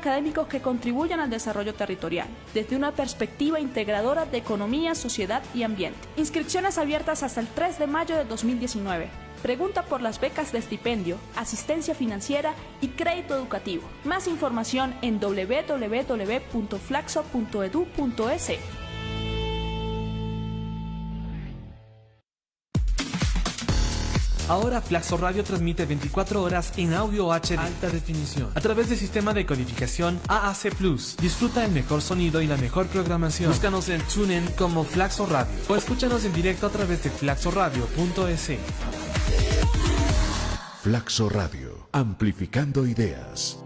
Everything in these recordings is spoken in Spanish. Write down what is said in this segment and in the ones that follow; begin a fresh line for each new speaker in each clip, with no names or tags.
académicos que contribuyan al desarrollo territorial, desde una perspectiva integradora de economía, sociedad y ambiente. Inscripciones abiertas hasta el 3 de mayo de 2019. Pregunta por las becas de estipendio, asistencia financiera y crédito educativo. Más información en www.flaxo.edu.es.
Ahora Flaxo Radio transmite 24 horas en audio HD alta definición a través del sistema de codificación AAC+. Disfruta el mejor sonido y la mejor programación. Búscanos en TuneIn como Flaxo Radio o escúchanos en directo a través de flaxoradio.es.
Flaxo Radio, amplificando ideas.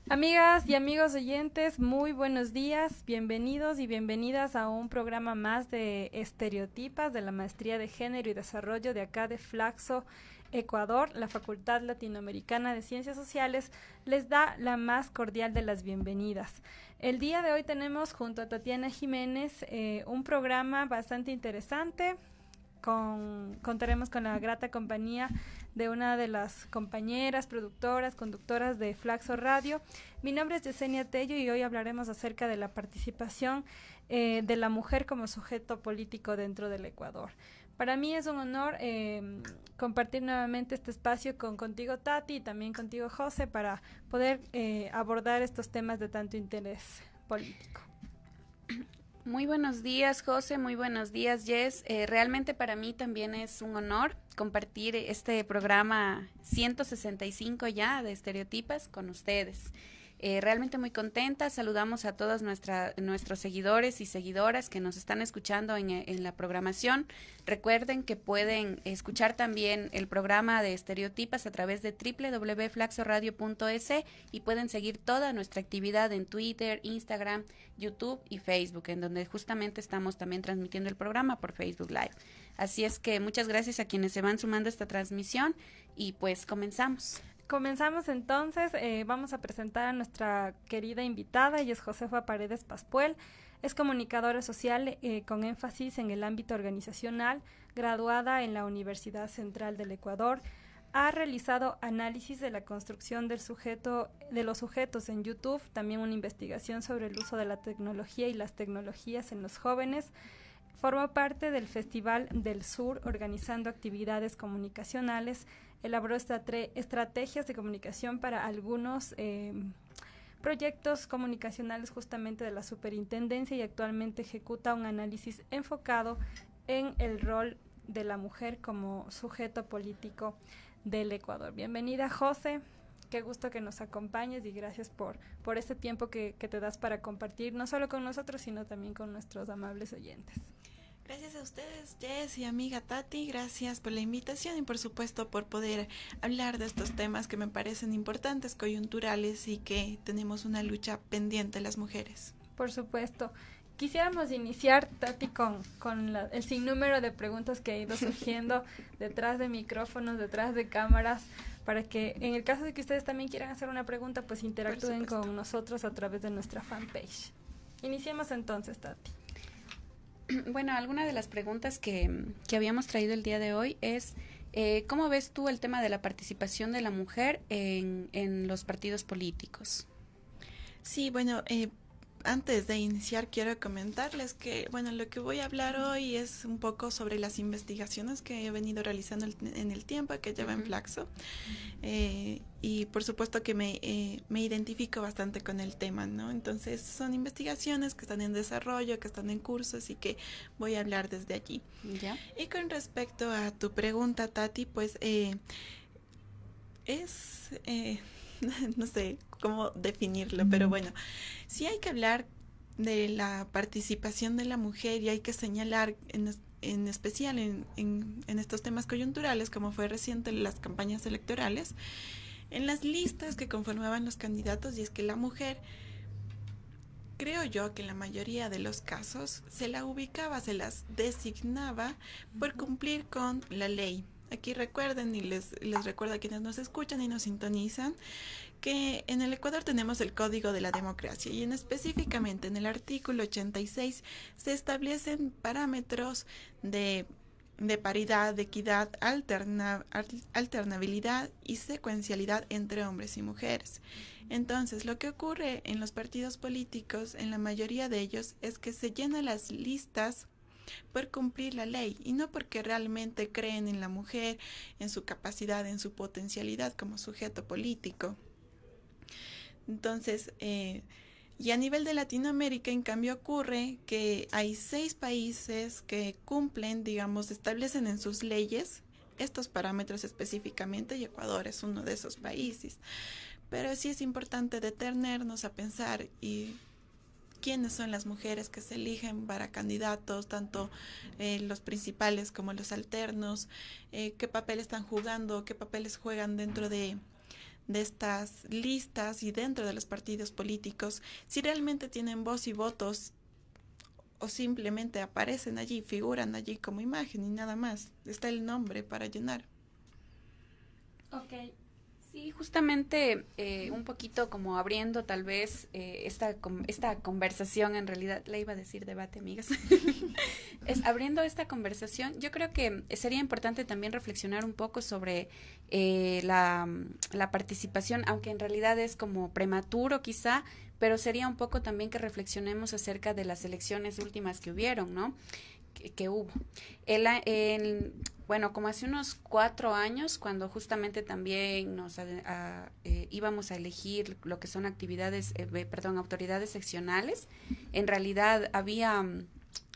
Amigas y amigos oyentes, muy buenos días, bienvenidos y bienvenidas a un programa más de Estereotipas de la Maestría de Género y Desarrollo de acá de Flaxo, Ecuador. La Facultad Latinoamericana de Ciencias Sociales les da la más cordial de las bienvenidas. El día de hoy tenemos junto a Tatiana Jiménez un programa bastante interesante. Contaremos con la grata compañía de una de las compañeras, productoras, conductoras de Flaxo Radio. Mi nombre es Yesenia Tello y hoy hablaremos acerca de la participación de la mujer como sujeto político dentro del Ecuador. Para mí es un honor compartir nuevamente este espacio contigo, Tati, y también contigo, José, para poder abordar estos temas de tanto interés político.
Muy buenos días, José, muy buenos días, Jess. Realmente para mí también es un honor compartir este programa 165 ya de Estereotipas con ustedes. Realmente muy contenta, saludamos a todos nuestros seguidores y seguidoras que nos están escuchando en la programación. Recuerden que pueden escuchar también el programa de Estereotipas a través de www.flaxoradio.es y pueden seguir toda nuestra actividad en Twitter, Instagram, YouTube y Facebook, en donde justamente estamos también transmitiendo el programa por Facebook Live. Así es que muchas gracias a quienes se van sumando a esta transmisión y pues comenzamos.
Comenzamos entonces, vamos a presentar a nuestra querida invitada, ella es Josefa Paredes Paspuel, es comunicadora social con énfasis en el ámbito organizacional, graduada en la Universidad Central del Ecuador, ha realizado análisis de la construcción de los sujetos en YouTube, también una investigación sobre el uso de la tecnología y las tecnologías en los jóvenes. Forma parte del Festival del Sur organizando actividades comunicacionales, elaboró estrategias de comunicación para algunos proyectos comunicacionales justamente de la superintendencia y actualmente ejecuta un análisis enfocado en el rol de la mujer como sujeto político del Ecuador. Bienvenida, José. Qué gusto que nos acompañes y gracias por este tiempo que te das para compartir, no solo con nosotros, sino también con nuestros amables oyentes.
Gracias a ustedes, Jess y amiga Tati, gracias por la invitación y por supuesto por poder hablar de estos temas que me parecen importantes, coyunturales y que tenemos una lucha pendiente las mujeres.
Por supuesto. Quisiéramos iniciar, Tati, con el sinnúmero de preguntas que ha ido surgiendo detrás de micrófonos, detrás de cámaras, para que en el caso de que ustedes también quieran hacer una pregunta, pues interactúen con nosotros a través de nuestra fanpage. Iniciemos entonces, Tati.
Bueno, alguna de las preguntas que habíamos traído el día de hoy es ¿cómo ves tú el tema de la participación de la mujer en los partidos políticos?
Sí, bueno, antes de iniciar quiero comentarles que, bueno, lo que voy a hablar hoy es un poco sobre las investigaciones que he venido realizando en el tiempo que llevo en Flaxo. Y por supuesto que me identifico bastante con el tema, ¿no? Entonces son investigaciones que están en desarrollo, que están en curso, así que voy a hablar desde allí.
¿Ya?
Y con respecto a tu pregunta, Tati, pues no sé cómo definirlo, pero bueno, sí hay que hablar de la participación de la mujer y hay que señalar en especial en estos temas coyunturales, como fue reciente las campañas electorales, en las listas que conformaban los candidatos, y es que la mujer, creo yo que en la mayoría de los casos se la ubicaba, se las designaba por cumplir con la ley. Aquí recuerden y les recuerdo a quienes nos escuchan y nos sintonizan que en el Ecuador tenemos el Código de la Democracia y específicamente en el artículo 86 se establecen parámetros de paridad, de equidad, alternabilidad y secuencialidad entre hombres y mujeres. Entonces, lo que ocurre en los partidos políticos, en la mayoría de ellos, es que se llenan las listas por cumplir la ley y no porque realmente creen en la mujer, en su capacidad, en su potencialidad como sujeto político. Entonces, y a nivel de Latinoamérica, en cambio, ocurre que hay 6 países que cumplen, digamos, establecen en sus leyes estos parámetros específicamente, y Ecuador es uno de esos países. Pero sí es importante detenernos a pensar y quiénes son las mujeres que se eligen para candidatos, tanto los principales como los alternos, qué papel están jugando, qué papeles juegan dentro de estas listas y dentro de los partidos políticos, si realmente tienen voz y votos o simplemente aparecen allí, figuran allí como imagen y nada más, está el nombre para llenar.
Ok. Sí, justamente un poquito como abriendo tal vez esta conversación, en realidad le iba a decir debate, amigas, abriendo esta conversación, yo creo que sería importante también reflexionar un poco sobre la participación, aunque en realidad es como prematuro quizá, pero sería un poco también que reflexionemos acerca de las elecciones últimas que hubieron, ¿no? Que hubo. Bueno, como hace unos 4 años, cuando justamente también íbamos a elegir lo que son autoridades seccionales, en realidad había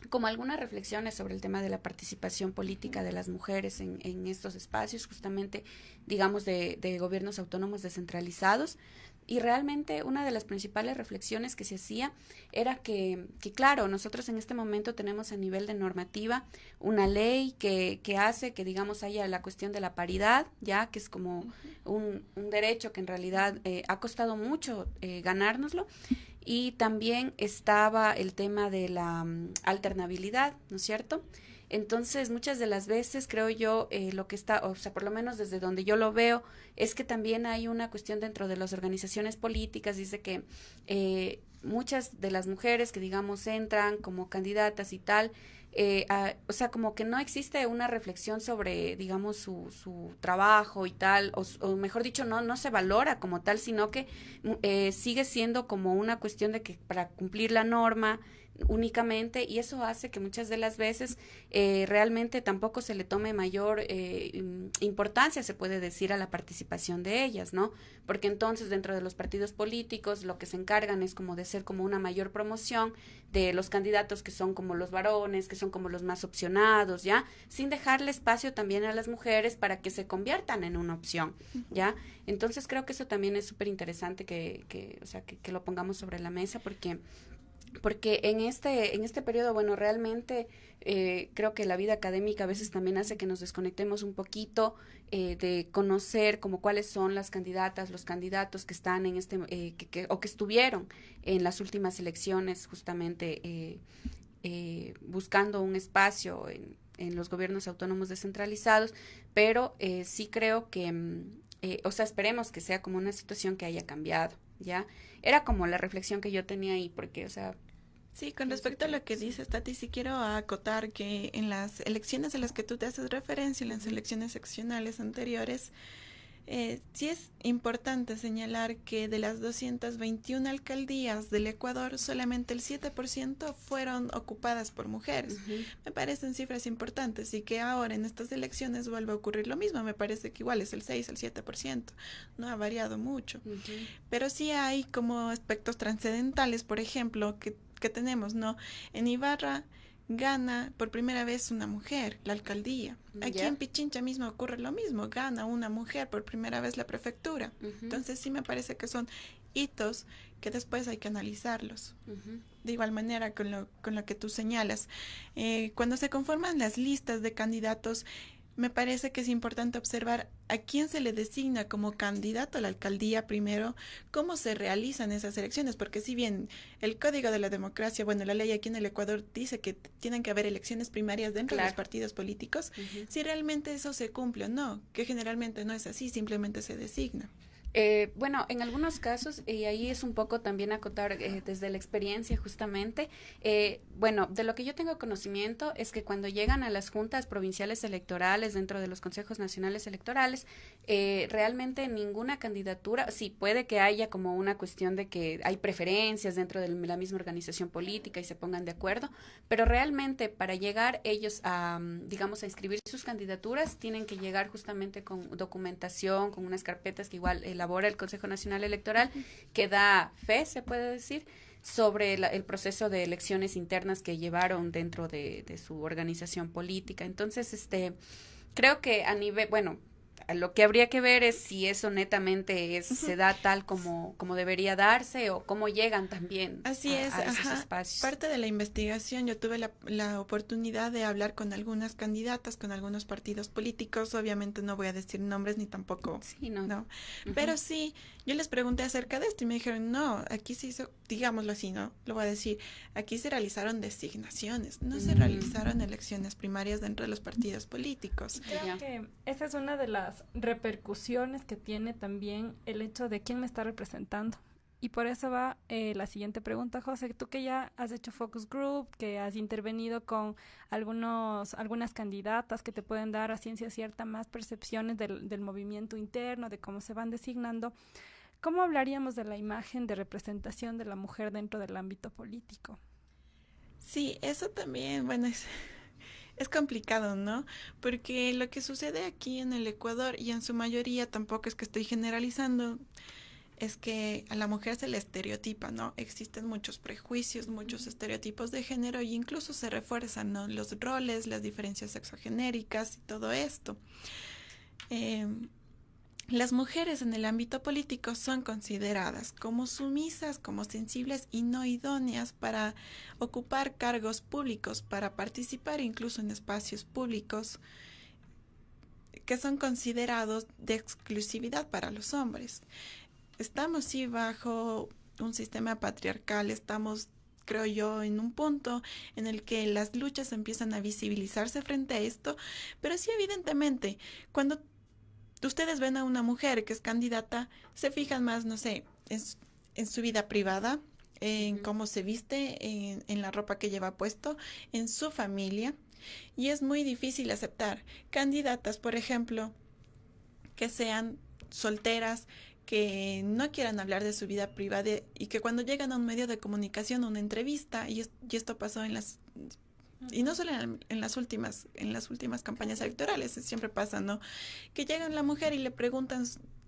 como algunas reflexiones sobre el tema de la participación política de las mujeres en estos espacios, justamente, digamos, de gobiernos autónomos descentralizados. Y realmente una de las principales reflexiones que se hacía era que claro, nosotros en este momento tenemos a nivel de normativa una ley que hace que, digamos, haya la cuestión de la paridad, ya que es como un derecho que en realidad ha costado mucho ganárnoslo. Y también estaba el tema de la alternabilidad, ¿no es cierto? Entonces, muchas de las veces creo yo lo que está, o sea, por lo menos desde donde yo lo veo, es que también hay una cuestión dentro de las organizaciones políticas, dice que muchas de las mujeres que, digamos, entran como candidatas y tal, o sea, como que no existe una reflexión sobre, digamos, su trabajo y tal, o mejor dicho, no se valora como tal, sino que sigue siendo como una cuestión de que para cumplir la norma únicamente, y eso hace que muchas de las veces realmente tampoco se le tome mayor importancia, se puede decir, a la participación de ellas, ¿no? Porque entonces dentro de los partidos políticos lo que se encargan es como de ser como una mayor promoción de los candidatos que son como los varones, que son como los más opcionados, ¿ya? Sin dejarle espacio también a las mujeres para que se conviertan en una opción, ¿ya? Entonces creo que eso también es súper interesante que lo pongamos sobre la mesa, porque en este periodo, bueno, realmente creo que la vida académica a veces también hace que nos desconectemos un poquito de conocer como cuáles son las candidatas, los candidatos que están en o que estuvieron en las últimas elecciones, justamente buscando un espacio en los gobiernos autónomos descentralizados, pero sí creo que, o sea, esperemos que sea como una situación que haya cambiado, ¿ya? Era como la reflexión que yo tenía ahí, porque, o sea...
Sí, con respecto a lo que dices, Tati, sí quiero acotar que en las elecciones a las que tú te haces referencia, en las elecciones seccionales anteriores, sí es importante señalar que de las 221 alcaldías del Ecuador, solamente el 7% fueron ocupadas por mujeres. Me parecen cifras importantes, y que ahora en estas elecciones vuelve a ocurrir lo mismo. Me parece que igual es el 6, el 7%. No ha variado mucho. Pero sí hay como aspectos trascendentales, por ejemplo, que tenemos, ¿no? En Ibarra gana por primera vez una mujer la alcaldía. Aquí en Pichincha mismo ocurre lo mismo, gana una mujer por primera vez la prefectura. Entonces sí me parece que son hitos que después hay que analizarlos. De igual manera con lo que tú señalas. Cuando se conforman las listas de candidatos, me parece que es importante observar a quién se le designa como candidato a la alcaldía primero, cómo se realizan esas elecciones, porque si bien el Código de la Democracia, bueno, la ley aquí en el Ecuador dice que tienen que haber elecciones primarias dentro de los partidos políticos, si realmente eso se cumple o no, que generalmente no es así, simplemente se designa.
Bueno, en algunos casos, y ahí es un poco también acotar desde la experiencia justamente, bueno, de lo que yo tengo conocimiento es que cuando llegan a las juntas provinciales electorales dentro de los consejos nacionales electorales, realmente ninguna candidatura, sí, puede que haya como una cuestión de que hay preferencias dentro de la misma organización política y se pongan de acuerdo, pero realmente para llegar ellos a, digamos, a inscribir sus candidaturas, tienen que llegar justamente con documentación, con unas carpetas que igual elabora el Consejo Nacional Electoral, que da fe, se puede decir, sobre el proceso de elecciones internas que llevaron dentro de su organización política. Entonces, creo que a nivel, bueno, lo que habría que ver es si eso netamente se da tal como debería darse o cómo llegan también
Así es,
a esos espacios.
Parte de la investigación, yo tuve la oportunidad de hablar con algunas candidatas, con algunos partidos políticos. Obviamente no voy a decir nombres ni tampoco.
Sí, no.
Uh-huh. Pero sí, yo les pregunté acerca de esto y me dijeron, no, aquí se hizo, digámoslo así, ¿no? Lo voy a decir, aquí se realizaron designaciones, no se realizaron elecciones primarias dentro de los partidos políticos.
Creo que esa es una de las repercusiones que tiene también el hecho de quién me está representando. Y por eso va la siguiente pregunta, José. Tú que ya has hecho focus group, que has intervenido con algunas candidatas que te pueden dar a ciencia cierta más percepciones del movimiento interno, de cómo se van designando, ¿cómo hablaríamos de la imagen de representación de la mujer dentro del ámbito político?
Sí, eso también, bueno, es complicado, ¿no? Porque lo que sucede aquí en el Ecuador, y en su mayoría, tampoco es que estoy generalizando, es que a la mujer se le estereotipa, ¿no? Existen muchos prejuicios, muchos estereotipos de género, y incluso se refuerzan, ¿no? Los roles, las diferencias sexogenéricas y todo esto. Las mujeres en el ámbito político son consideradas como sumisas, como sensibles y no idóneas para ocupar cargos públicos, para participar incluso en espacios públicos que son considerados de exclusividad para los hombres. Estamos sí bajo un sistema patriarcal, estamos, creo yo, en un punto en el que las luchas empiezan a visibilizarse frente a esto, pero sí, evidentemente, cuando ustedes ven a una mujer que es candidata, se fijan más, no sé, en su vida privada, en cómo se viste, en la ropa que lleva puesto, en su familia, y es muy difícil aceptar candidatas, por ejemplo, que sean solteras, que no quieran hablar de su vida privada y que cuando llegan a un medio de comunicación, una entrevista, y esto pasó y no solo en las últimas campañas electorales, siempre pasa, ¿no? Que llega la mujer y le preguntan,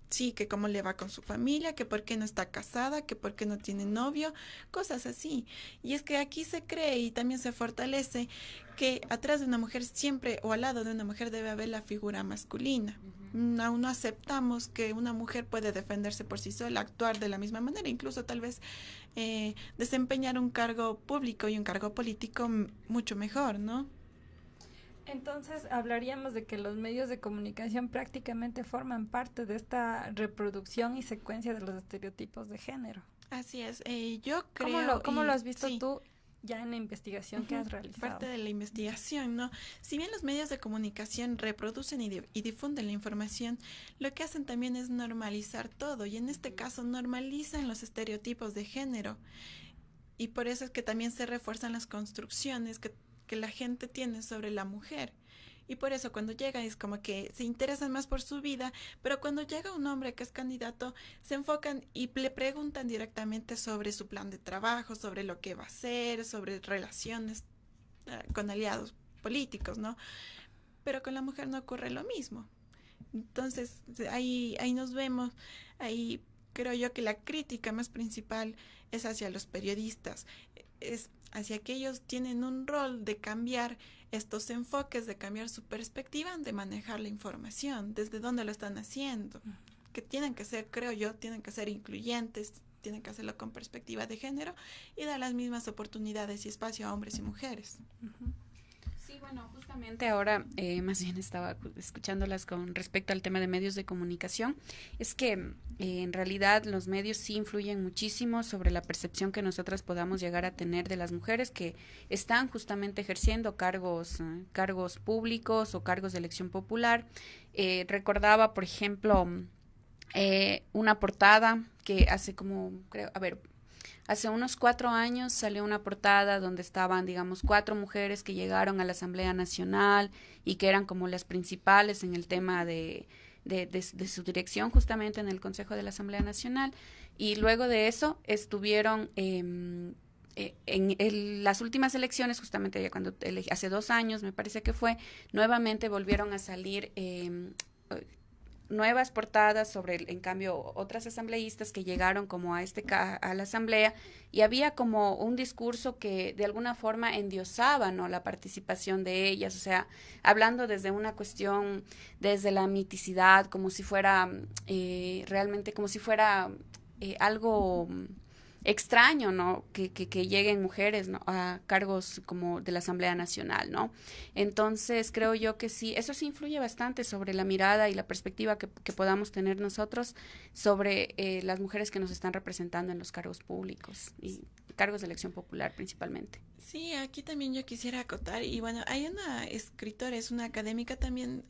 sí, que cómo le va con su familia, que por qué no está casada, que por qué no tiene novio, cosas así. Y es que aquí se cree y también se fortalece que atrás de una mujer siempre, o al lado de una mujer, debe haber la figura masculina. Aún no aceptamos que una mujer puede defenderse por sí sola, actuar de la misma manera, incluso tal vez desempeñar un cargo público y un cargo político mucho mejor, ¿no?
Entonces hablaríamos de que los medios de comunicación prácticamente forman parte de esta reproducción y secuencia de los estereotipos de género.
Así es, yo creo...
¿Cómo lo has visto
sí.
tú ya en la investigación que has realizado?
Parte de la investigación, ¿no? Si bien los medios de comunicación reproducen y difunden la información, lo que hacen también es normalizar todo, y en este caso normalizan los estereotipos de género, y por eso es que también se refuerzan las construcciones que la gente tiene sobre la mujer. Y por eso cuando llega es como que se interesan más por su vida, pero cuando llega un hombre que es candidato, se enfocan y le preguntan directamente sobre su plan de trabajo, sobre lo que va a hacer, sobre relaciones con aliados políticos, ¿no? Pero con la mujer no ocurre lo mismo. Entonces, ahí nos vemos, ahí creo yo que la crítica más principal es hacia los periodistas, es hacia que ellos tienen un rol de cambiar estos enfoques, de cambiar su perspectiva, de manejar la información, desde dónde lo están haciendo, que tienen que ser, creo yo, tienen que ser incluyentes, tienen que hacerlo con perspectiva de género y dar las mismas oportunidades y espacio a hombres y mujeres.
Sí, bueno, justamente ahora más bien estaba escuchándolas con respecto al tema de medios de comunicación. Es que en realidad los medios sí influyen muchísimo sobre la percepción que nosotras podamos llegar a tener de las mujeres que están justamente ejerciendo cargos públicos o cargos de elección popular. Recordaba, por ejemplo, una portada que hace como, creo, a ver, hace unos 4 años salió una portada donde estaban, digamos, 4 mujeres que llegaron a la Asamblea Nacional y que eran como las principales en el tema de su dirección justamente en el Consejo de la Asamblea Nacional. Y luego de eso estuvieron las últimas elecciones, justamente ya cuando hace 2 años me parece que fue, nuevamente volvieron a salir nuevas portadas sobre, en cambio, otras asambleístas que llegaron como a la asamblea, y había como un discurso que de alguna forma endiosaba, ¿no?, la participación de ellas, o sea, hablando desde una cuestión, desde la miticidad, como si fuera realmente, como si fuera algo extraño, ¿no?, que lleguen mujeres, ¿no?, a cargos como de la Asamblea Nacional, ¿no? Entonces, creo yo que sí, eso sí influye bastante sobre la mirada y la perspectiva que podamos tener nosotros sobre las mujeres que nos están representando en los cargos públicos y cargos de elección popular principalmente.
Sí, aquí también yo quisiera acotar, y bueno, hay una escritora, es una académica también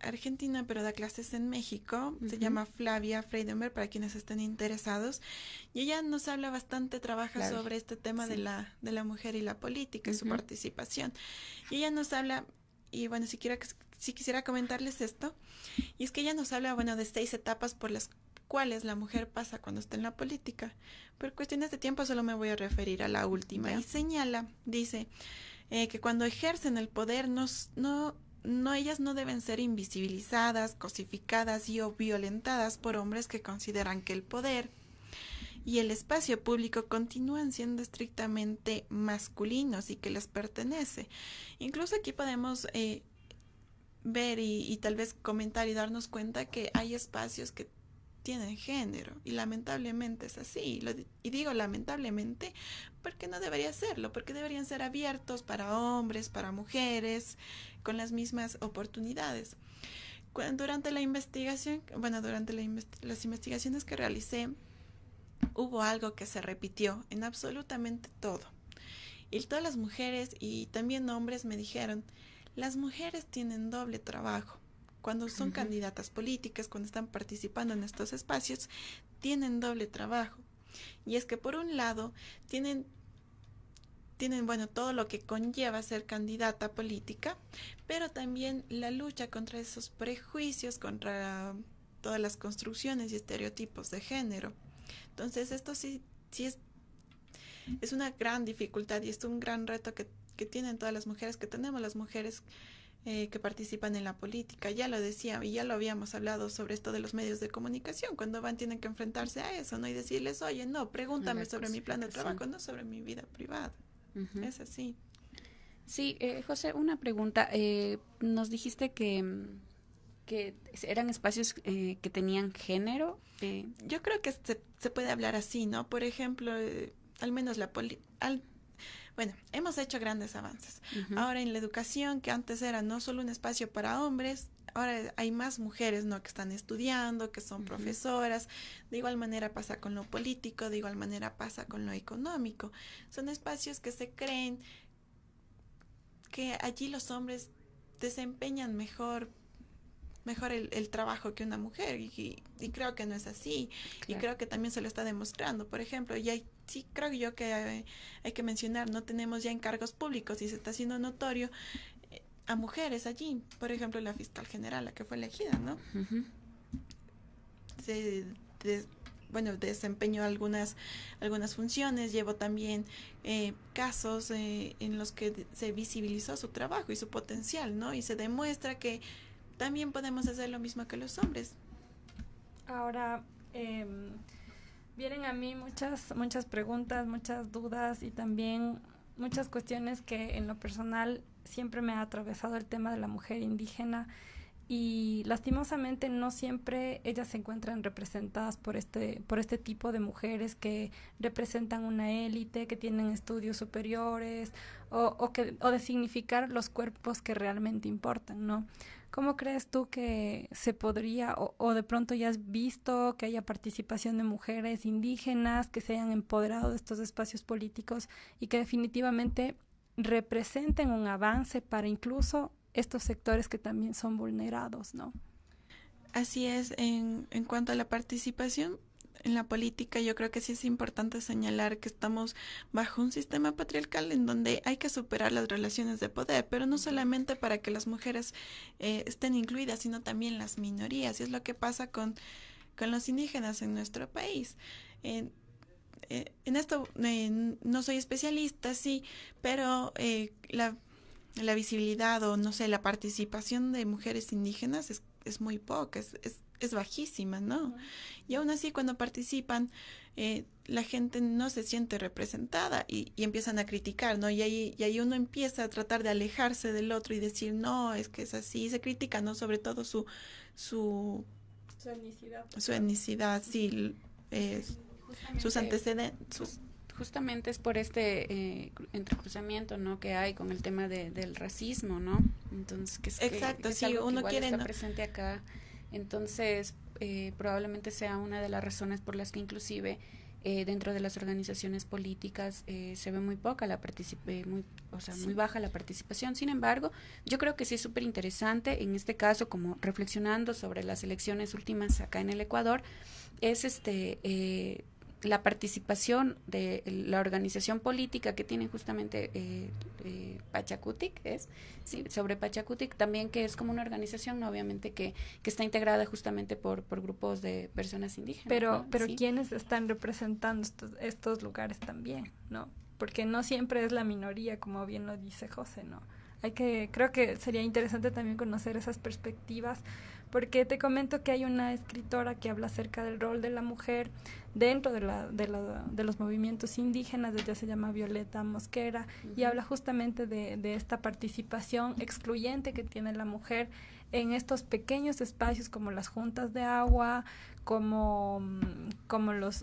argentina, pero da clases en México, se llama Flavia Freidenberg, para quienes estén interesados, y ella nos habla bastante, trabaja sobre este tema de la mujer y la política y su participación, y ella nos habla, y bueno, si quisiera comentarles esto, y es que ella nos habla, bueno, de 6 etapas por las cuales la mujer pasa cuando está en la política. Por cuestiones de tiempo solo me voy a referir a la última. Y señala, dice, que cuando ejercen el poder, ellas no deben ser invisibilizadas, cosificadas y o violentadas por hombres que consideran que el poder y el espacio público continúan siendo estrictamente masculinos y que les pertenece. Incluso aquí podemos ver y tal vez comentar y darnos cuenta que hay espacios que tienen género, y lamentablemente es así, y digo lamentablemente porque no debería serlo, porque deberían ser abiertos para hombres, para mujeres, con las mismas oportunidades. Durante la investigación, las investigaciones que realicé, hubo algo que se repitió en absolutamente todo, y todas las mujeres y también hombres me dijeron: las mujeres tienen doble trabajo. Cuando son candidatas políticas, cuando están participando en estos espacios, tienen doble trabajo. Y es que por un lado tienen bueno, todo lo que conlleva ser candidata política, pero también la lucha contra esos prejuicios, contra todas las construcciones y estereotipos de género. Entonces esto sí es una gran dificultad y es un gran reto que tienen todas las mujeres, que tenemos las mujeres que participan en la política. Ya lo decía y ya lo habíamos hablado sobre esto de los medios de comunicación, cuando tienen que enfrentarse a eso, ¿no? Y decirles: oye, no, pregúntame sobre mi plan de trabajo, no sobre mi vida privada. Es así.
Sí, José, una pregunta. Nos dijiste que eran espacios que tenían género.
Yo creo que se puede hablar así, ¿no? Por ejemplo, al menos bueno, hemos hecho grandes avances. Ahora en la educación, que antes era no solo un espacio para hombres, ahora hay más mujeres, ¿no?, que están estudiando, que son profesoras. De igual manera pasa con lo político, de igual manera pasa con lo económico. Son espacios que se creen que allí los hombres desempeñan mejor el trabajo que una mujer, y creo que no es así. Claro. Y creo que también se lo está demostrando. Por ejemplo, sí creo yo que hay que mencionar, no tenemos ya en cargos públicos y se está haciendo notorio a mujeres allí. Por ejemplo, la fiscal general, la que fue elegida, ¿no? Desempeñó algunas funciones, llevó también casos en los que se visibilizó su trabajo y su potencial, ¿no? Y se demuestra que también podemos hacer lo mismo que los hombres.
Ahora, vienen a mí muchas preguntas, muchas dudas y también muchas cuestiones que en lo personal siempre me ha atravesado el tema de la mujer indígena, y lastimosamente no siempre ellas se encuentran representadas por este tipo de mujeres que representan una élite, que tienen estudios superiores o de significar los cuerpos que realmente importan, ¿no? ¿Cómo crees tú que se podría, o de pronto ya has visto que haya participación de mujeres indígenas que se hayan empoderado de estos espacios políticos y que definitivamente representen un avance para incluso estos sectores que también son vulnerados, ¿no?
Así es, en cuanto a la participación en la política, yo creo que sí es importante señalar que estamos bajo un sistema patriarcal en donde hay que superar las relaciones de poder, pero no solamente para que las mujeres estén incluidas, sino también las minorías, y es lo que pasa con los indígenas en nuestro país. En esto no soy especialista, sí, pero la visibilidad o no sé, la participación de mujeres indígenas es muy poca, es bajísima, ¿no? Y aún así cuando participan, la gente no se siente representada y empiezan a criticar, ¿no? Y ahí uno empieza a tratar de alejarse del otro y decir, no, es que es así, se critica, ¿no? Sobre todo su etnicidad, sí, sus antecedentes,
Justamente es por este entrecruzamiento, ¿no?, que hay con el tema del racismo, ¿no? Entonces,
exacto,
que es
sí,
algo
uno
que igual
quiere,
está
¿no?,
presente acá. Entonces, probablemente sea una de las razones por las que inclusive dentro de las organizaciones políticas se ve muy poca muy baja la participación. Sin embargo, yo creo que sí es súper interesante en este caso, como reflexionando sobre las elecciones últimas acá en el Ecuador, es la participación de la organización política que tiene justamente Pachakutik, sobre Pachakutik también, que es como una organización, ¿no?, obviamente que está integrada justamente por grupos de personas indígenas.
Pero
¿Sí?
¿quiénes están representando estos lugares también, no? Porque no siempre es la minoría, como bien lo dice José, ¿no? Creo que sería interesante también conocer esas perspectivas, porque te comento que hay una escritora que habla acerca del rol de la mujer dentro de los movimientos indígenas. Ella se llama Violeta Mosquera, y habla justamente de esta participación excluyente que tiene la mujer en estos pequeños espacios como las juntas de agua, como los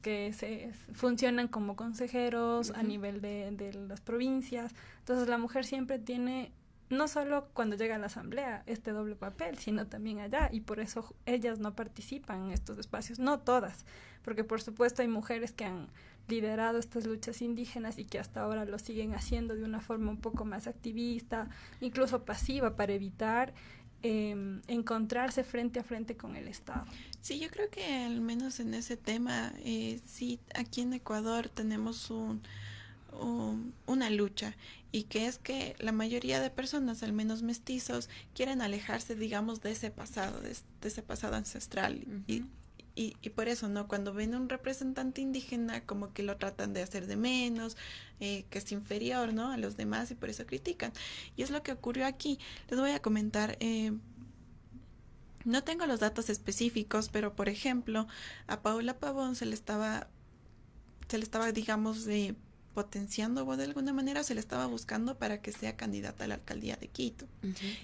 que funcionan como consejeros a nivel de las provincias. Entonces la mujer siempre tiene, no solo cuando llega a la asamblea, este doble papel, sino también allá, y por eso ellas no participan en estos espacios, no todas, porque por supuesto hay mujeres que han liderado estas luchas indígenas y que hasta ahora lo siguen haciendo de una forma un poco más activista, incluso pasiva, para evitar encontrarse frente a frente con el Estado.
Sí, yo creo que al menos en ese tema, sí, aquí en Ecuador tenemos una lucha, y que es que la mayoría de personas, al menos mestizos, quieren alejarse, digamos, de ese pasado, de ese pasado ancestral. Y por eso, ¿no?, cuando ven un representante indígena, como que lo tratan de hacer de menos, que es inferior, ¿no?, a los demás, y por eso critican. Y es lo que ocurrió aquí. Les voy a comentar, no tengo los datos específicos, pero por ejemplo, a Paula Pavón se le estaba, digamos, potenciando de alguna manera, o se le estaba buscando para que sea candidata a la alcaldía de Quito.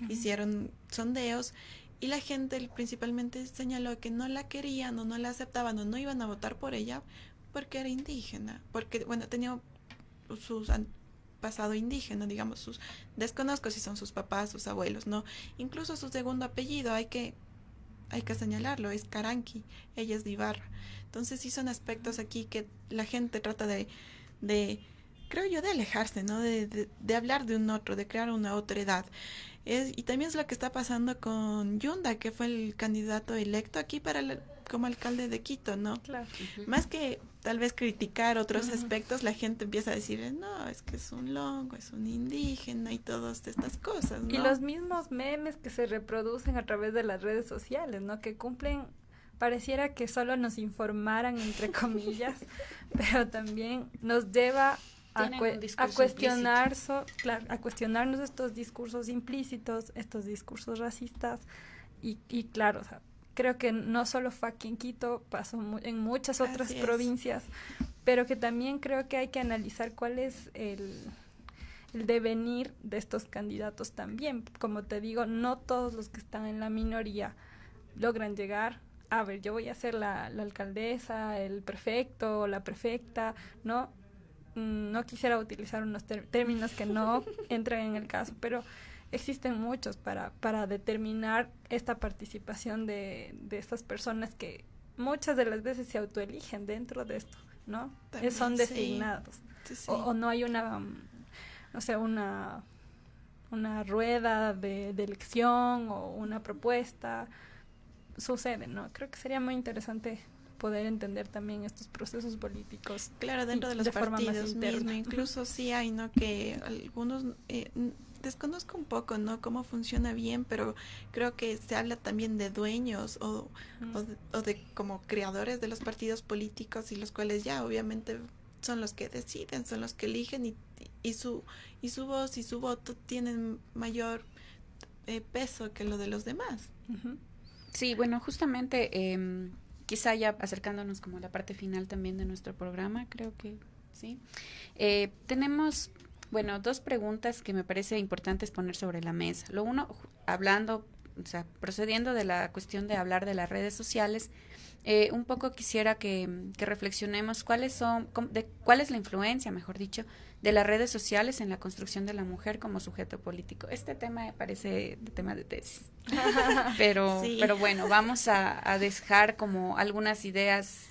Hicieron sondeos y la gente principalmente señaló que no la querían o no la aceptaban o no iban a votar por ella porque era indígena, porque, bueno, tenía sus pasado indígena, digamos, desconozco si son sus papás, sus abuelos, ¿no? Incluso su segundo apellido, hay que señalarlo, es Caranqui, ella es de Ibarra. Entonces sí son aspectos aquí que la gente trata de creo yo, de alejarse, ¿no? De hablar de un otro, de crear una otra edad. Y también es lo que está pasando con Yunda, que fue el candidato electo aquí como alcalde de Quito, ¿no?
Claro.
Más que tal vez criticar otros aspectos, la gente empieza a decir, no, es que es un longo, es un indígena y todas estas cosas, ¿no?
Y los mismos memes que se reproducen a través de las redes sociales, ¿no? Que cumplen, pareciera que solo nos informaran, entre comillas, pero también nos lleva a cuestionarnos estos discursos implícitos, estos discursos racistas, y claro, o sea, creo que no solo fue aquí en Quito, pasó en muchas otras provincias, pero que también creo que hay que analizar cuál es el devenir de estos candidatos también. Como te digo, no todos los que están en la minoría logran llegar. A ver, yo voy a ser la alcaldesa, el prefecto, la prefecta, ¿no? No quisiera utilizar unos términos que no entran en el caso, pero existen muchos para determinar esta participación de estas personas que muchas de las veces se autoeligen dentro de esto, ¿no?
También,
son designados.
Sí.
O no hay una rueda de elección o una propuesta, sucede, ¿no? Creo que sería muy interesante poder entender también estos procesos políticos.
Claro, dentro de los partidos mismos, incluso sí hay, ¿no? Que algunos, desconozco un poco, ¿no? Cómo funciona bien, pero creo que se habla también de dueños o de como creadores de los partidos políticos, y los cuales ya obviamente son los que deciden, son los que eligen, y su voz y su voto tienen mayor peso que lo de los demás.
Sí, bueno, justamente quizá ya acercándonos como a la parte final también de nuestro programa, creo que sí. Tenemos, bueno, dos preguntas que me parece importantes poner sobre la mesa. Lo uno, hablando, o sea, procediendo de la cuestión de hablar de las redes sociales, un poco quisiera que reflexionemos cuál es la influencia, mejor dicho, de las redes sociales en la construcción de la mujer como sujeto político. Este tema me parece tema de tesis, pero bueno, vamos a dejar como algunas ideas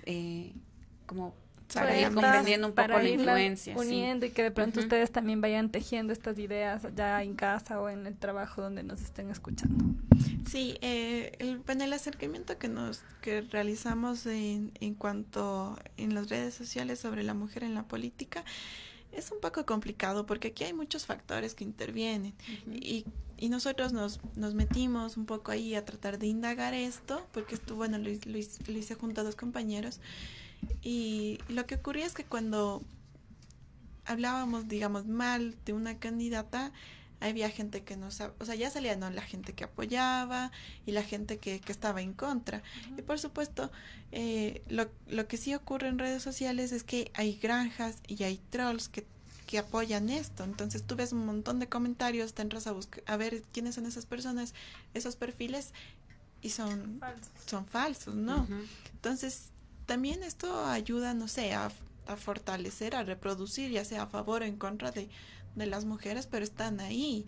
como para ir comprendiendo un poco la influencia.
Uniendo, y que de pronto ustedes también vayan tejiendo estas ideas ya en casa o en el trabajo donde nos estén escuchando.
Sí, el acercamiento que realizamos en cuanto en las redes sociales sobre la mujer en la política es un poco complicado, porque aquí hay muchos factores que intervienen, y nosotros nos metimos un poco ahí a tratar de indagar esto, porque esto, bueno, lo hice junto a dos compañeros, y lo que ocurría es que cuando hablábamos, digamos, mal de una candidata, había gente que no sabe, o sea, ya salía, ¿no?, la gente que apoyaba y la gente que estaba en contra. Y por supuesto, lo que sí ocurre en redes sociales es que hay granjas y hay trolls que apoyan esto. Entonces tú ves un montón de comentarios, te entras a ver quiénes son esas personas, esos perfiles, y son falsos, ¿no? Entonces también esto ayuda, no sé, a fortalecer, a reproducir, ya sea a favor o en contra de las mujeres, pero están ahí.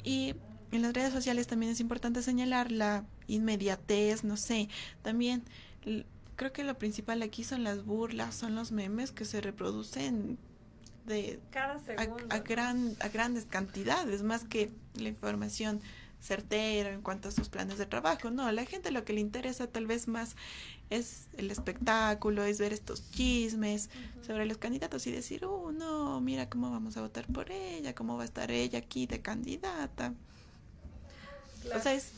Y en las redes sociales también es importante señalar la inmediatez, no sé, también creo que lo principal aquí son las burlas, son los memes que se reproducen de
cada segundo,
a grandes cantidades, más que la información certera en cuanto a sus planes de trabajo. No, a la gente lo que le interesa tal vez más es el espectáculo, es ver estos chismes sobre los candidatos y decir, no, mira cómo vamos a votar por ella, cómo va a estar ella aquí de candidata. Claro. O sea, es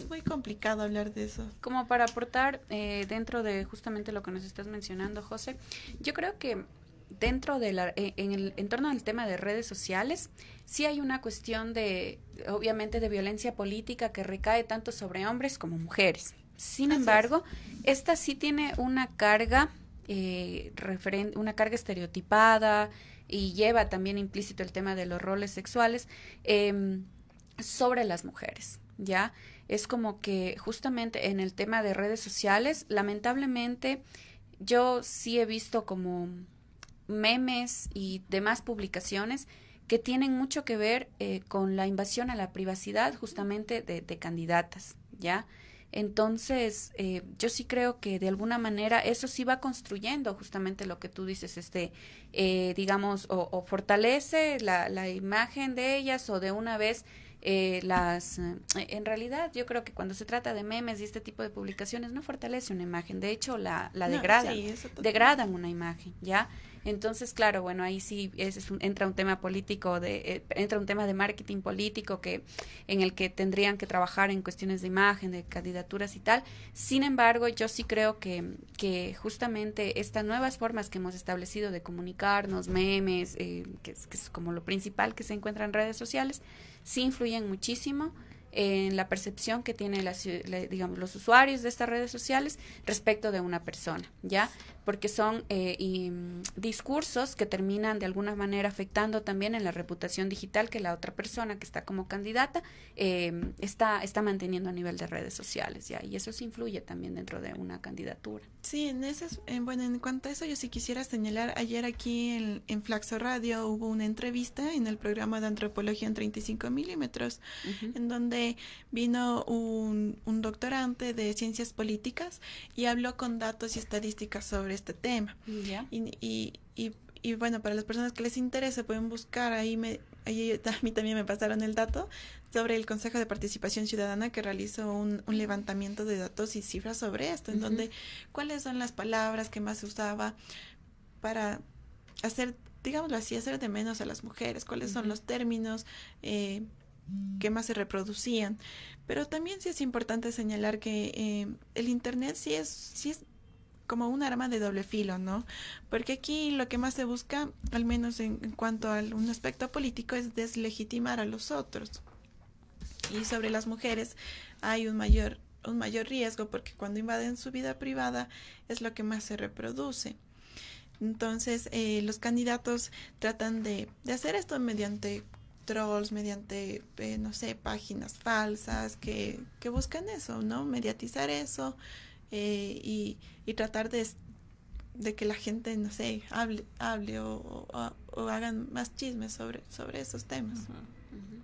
muy complicado hablar de eso.
Como para aportar dentro de justamente lo que nos estás mencionando, José, yo creo que dentro de en torno al tema de redes sociales, sí hay una cuestión obviamente, de violencia política que recae tanto sobre hombres como mujeres. Sin embargo, esta sí tiene una carga una carga estereotipada, y lleva también implícito el tema de los roles sexuales sobre las mujeres, ¿ya? Es como que justamente en el tema de redes sociales, lamentablemente, yo sí he visto como memes y demás publicaciones que tienen mucho que ver con la invasión a la privacidad justamente de candidatas, ¿ya? Entonces, yo sí creo que de alguna manera eso sí va construyendo justamente lo que tú dices, digamos, o fortalece la imagen de ellas, o de una vez en realidad yo creo que cuando se trata de memes y este tipo de publicaciones no fortalece una imagen, de hecho la degradan, degradan una imagen, ¿ya? Entonces, claro, bueno, ahí sí entra un tema político, entra un tema de marketing político en el que tendrían que trabajar en cuestiones de imagen, de candidaturas y tal. Sin embargo, yo sí creo que justamente estas nuevas formas que hemos establecido de comunicarnos, memes, que es como lo principal que se encuentra en redes sociales, sí influyen muchísimo en la percepción que tienen digamos, los usuarios de estas redes sociales respecto de una persona, ¿ya? Porque son discursos que terminan de alguna manera afectando también en la reputación digital que la otra persona que está como candidata está manteniendo a nivel de redes sociales, ¿ya? Y eso sí influye también dentro de una candidatura.
Sí, bueno, en cuanto a eso, yo sí quisiera señalar, ayer aquí en Flaxo Radio hubo una entrevista en el programa de Antropología en 35 milímetros, en donde vino un doctorante de Ciencias Políticas y habló con datos y estadísticas sobre este tema.
Yeah.
Y y bueno, para las personas que les interese pueden buscar ahí, a mí también me pasaron el dato sobre el Consejo de Participación Ciudadana, que realizó un levantamiento de datos y cifras sobre esto, en donde cuáles son las palabras que más se usaba para hacer, digámoslo así, hacer de menos a las mujeres, cuáles son los términos que más se reproducían. Pero también sí es importante señalar que el Internet sí es como un arma de doble filo, ¿no? Porque aquí lo que más se busca, al menos en cuanto a un aspecto político, es deslegitimar a los otros. Y sobre las mujeres hay un mayor riesgo, porque cuando invaden su vida privada es lo que más se reproduce. Entonces, los candidatos tratan de hacer esto mediante trolls, mediante, no sé, páginas falsas que buscan eso, ¿no? Mediatizar eso, y tratar de que la gente, no sé, hable o hagan más chismes sobre esos temas.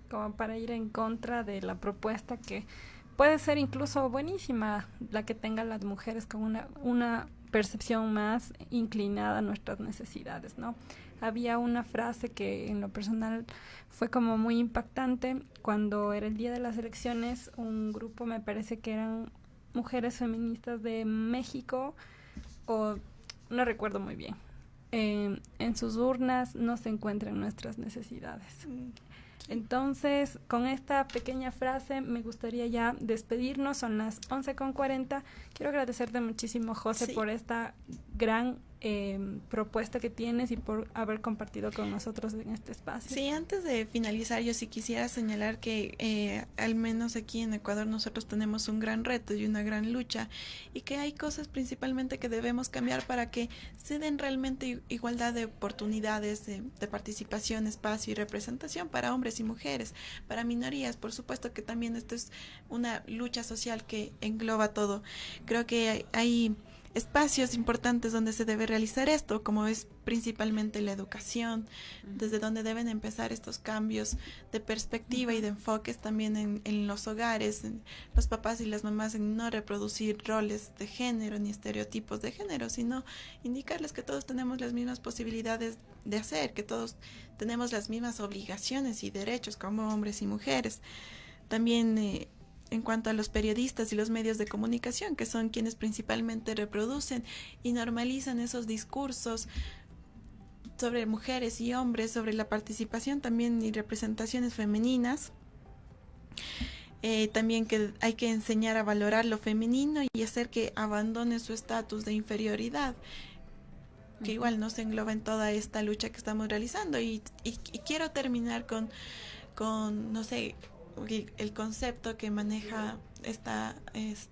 Como para ir en contra de la propuesta que puede ser incluso buenísima, la que tengan las mujeres con una percepción más inclinada a nuestras necesidades, ¿no? Había una frase que en lo personal fue como muy impactante cuando era el día de las elecciones. Un grupo, me parece que eran mujeres feministas de México, o no recuerdo muy bien, en sus urnas no se encuentran nuestras necesidades. Entonces, con esta pequeña frase me gustaría ya despedirnos. Son las 11:40. Quiero agradecerte muchísimo, José, por esta gran propuesta que tienes y por haber compartido con nosotros en este espacio.
Sí, antes de finalizar, yo sí quisiera señalar que al menos aquí en Ecuador nosotros tenemos un gran reto y una gran lucha, y que hay cosas principalmente que debemos cambiar para que se den realmente igualdad de oportunidades de participación, espacio y representación para hombres y mujeres, para minorías. Por supuesto que también esto es una lucha social que engloba todo. Creo que hay espacios importantes donde se debe realizar esto, como es principalmente la educación, desde donde deben empezar estos cambios de perspectiva y de enfoques también en los hogares, en los papás y las mamás, en no reproducir roles de género ni estereotipos de género, sino indicarles que todos tenemos las mismas posibilidades de hacer, que todos tenemos las mismas obligaciones y derechos como hombres y mujeres. También en cuanto a los periodistas y los medios de comunicación, que son quienes principalmente reproducen y normalizan esos discursos sobre mujeres y hombres, sobre la participación también y representaciones femeninas. También que hay que enseñar a valorar lo femenino y hacer que abandone su estatus de inferioridad, que igual no se engloba en toda esta lucha que estamos realizando. Y quiero terminar con, no sé, el concepto que maneja esta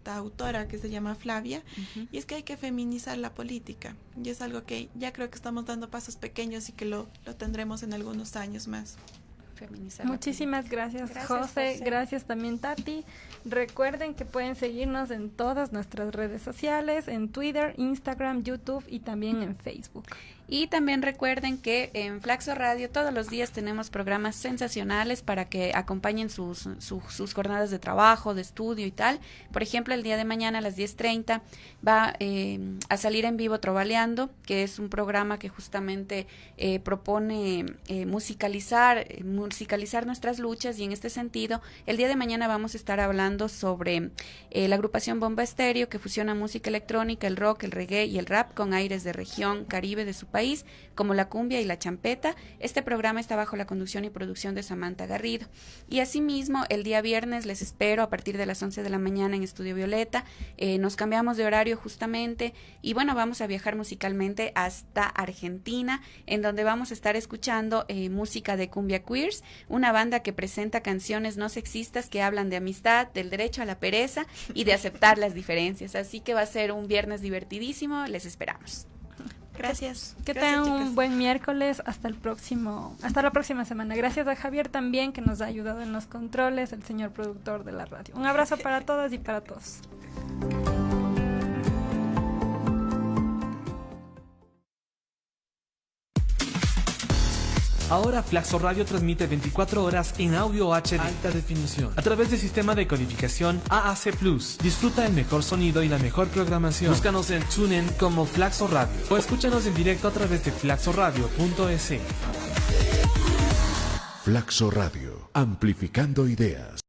autora que se llama Flavia, y es que hay que feminizar la política, y es algo que ya creo que estamos dando pasos pequeños y que lo tendremos en algunos años más.
Muchísimas gracias, José. Gracias también, Tati. Recuerden que pueden seguirnos en todas nuestras redes sociales, en Twitter, Instagram, YouTube y también en Facebook.
Y también recuerden que en Flaxo Radio todos los días tenemos programas sensacionales para que acompañen sus jornadas de trabajo, de estudio y tal. Por ejemplo, el día de mañana a las 10:30 va a salir en vivo Trovaleando, que es un programa que justamente propone musicalizar nuestras luchas, y en este sentido, el día de mañana vamos a estar hablando sobre la agrupación Bomba Estéreo, que fusiona música electrónica, el rock, el reggae y el rap con aires de región caribe de su país, como la cumbia y la champeta. Este programa está bajo la conducción y producción de Samantha Garrido. Y asimismo, el día viernes les espero a partir de las 11 de la mañana en Estudio Violeta. Nos cambiamos de horario justamente, y bueno, vamos a viajar musicalmente hasta Argentina, en donde vamos a estar escuchando música de Cumbia Queers, una banda que presenta canciones no sexistas que hablan de amistad, del derecho a la pereza y de aceptar las diferencias. Así que va a ser un viernes divertidísimo. Les esperamos.
Gracias.
Que
Gracias,
tengan
chicas.
un buen miércoles. Hasta la próxima semana. Gracias a Javier también, que nos ha ayudado en los controles, el señor productor de la radio. Un abrazo para todas y para todos.
Ahora Flaxo Radio transmite 24 horas en audio HD alta definición a través del sistema de codificación AAC+. Disfruta el mejor sonido y la mejor programación. Búscanos en TuneIn como Flaxo Radio o escúchanos en directo a través de flaxoradio.es.
Flaxo Radio, amplificando ideas.